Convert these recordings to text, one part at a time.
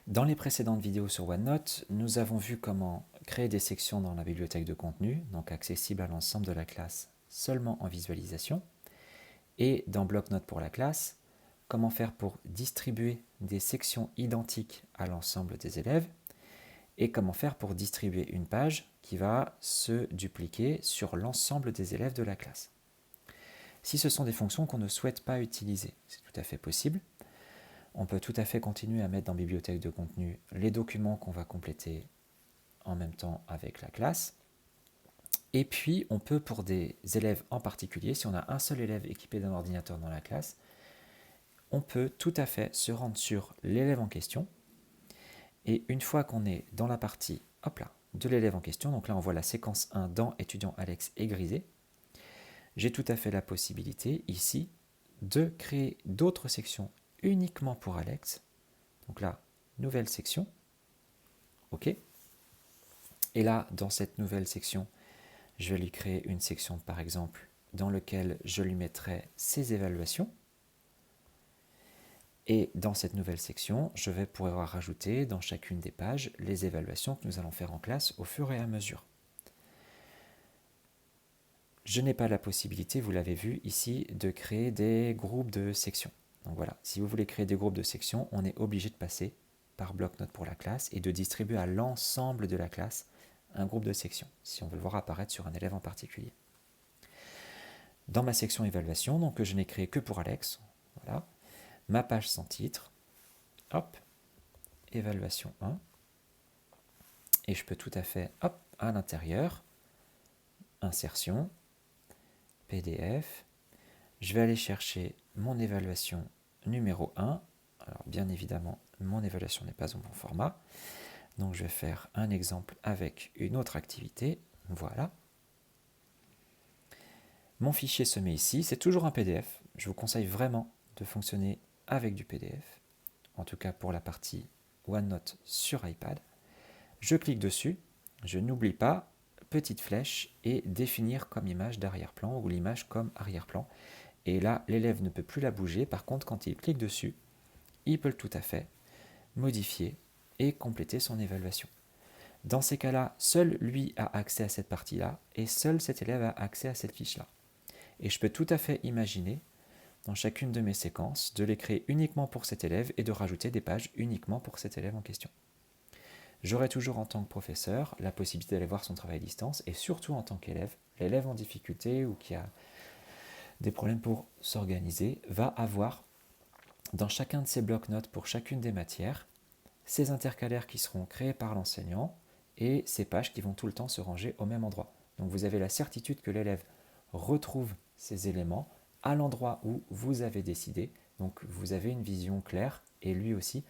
Dans les précédentes vidéos sur OneNote, nous avons vu comment créer des sections dans la bibliothèque de contenu, donc accessibles à l'ensemble de la classe seulement en visualisation, et dans bloc-notes pour la classe, comment faire pour distribuer des sections identiques à l'ensemble des élèves, et comment faire pour distribuer une page qui va se dupliquer sur l'ensemble des élèves de la classe. Si ce sont des fonctions qu'on ne souhaite pas utiliser, c'est tout à fait possible. On peut tout à fait continuer à mettre dans bibliothèque de contenu les documents qu'on va compléter en même temps avec la classe. Et puis, on peut, pour des élèves en particulier, si on a un seul élève équipé d'un ordinateur dans la classe, on peut tout à fait se rendre sur l'élève en question. Et une fois qu'on est dans la partie de l'élève en question, donc là on voit la séquence 1 dans étudiant Alex et Grisé, j'ai tout à fait la possibilité ici de créer d'autres sections uniquement pour Alex. Donc là, nouvelle section. OK. Et là, dans cette nouvelle section, je vais lui créer une section, par exemple, dans laquelle je lui mettrai ses évaluations. Et dans cette nouvelle section, je vais pouvoir rajouter dans chacune des pages les évaluations que nous allons faire en classe au fur et à mesure. Je n'ai pas la possibilité, vous l'avez vu ici, de créer des groupes de sections. Donc voilà, si vous voulez créer des groupes de sections, on est obligé de passer par bloc-notes pour la classe et de distribuer à l'ensemble de la classe un groupe de sections, si on veut le voir apparaître sur un élève en particulier. Dans ma section évaluation, donc que je n'ai créé que pour Alex, voilà, ma page sans titre, hop, évaluation 1, et je peux tout à fait, hop, à l'intérieur, insertion, PDF, je vais aller chercher mon évaluation numéro 1. Alors bien évidemment, mon évaluation n'est pas au bon format. Donc je vais faire un exemple avec une autre activité. Voilà. Mon fichier se met ici. C'est toujours un PDF. Je vous conseille vraiment de fonctionner avec du PDF. En tout cas pour la partie OneNote sur iPad. Je clique dessus. Je n'oublie pas, petite flèche et définir comme image d'arrière-plan ou l'image comme arrière-plan. Et là, l'élève ne peut plus la bouger. Par contre, quand il clique dessus, il peut tout à fait modifier et compléter son évaluation. Dans ces cas-là, seul lui a accès à cette partie-là et seul cet élève a accès à cette fiche-là. Et je peux tout à fait imaginer, dans chacune de mes séquences, de les créer uniquement pour cet élève et de rajouter des pages uniquement pour cet élève en question. J'aurai toujours en tant que professeur la possibilité d'aller voir son travail à distance et surtout en tant qu'élève, l'élève en difficulté ou qui a des problèmes pour s'organiser, va avoir dans chacun de ces blocs-notes pour chacune des matières, ces intercalaires qui seront créés par l'enseignant et ces pages qui vont tout le temps se ranger au même endroit. Donc vous avez la certitude que l'élève retrouve ces éléments à l'endroit où vous avez décidé. Donc vous avez une vision claire, et lui aussi,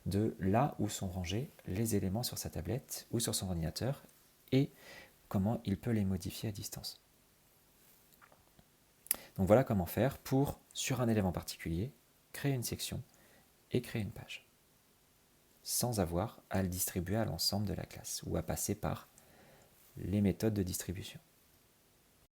de là où sont rangés les éléments sur sa tablette ou sur son ordinateur et comment il peut les modifier à distance. Donc voilà comment faire pour, sur un élève en particulier, créer une section et créer une page, sans avoir à le distribuer à l'ensemble de la classe ou à passer par les méthodes de distribution.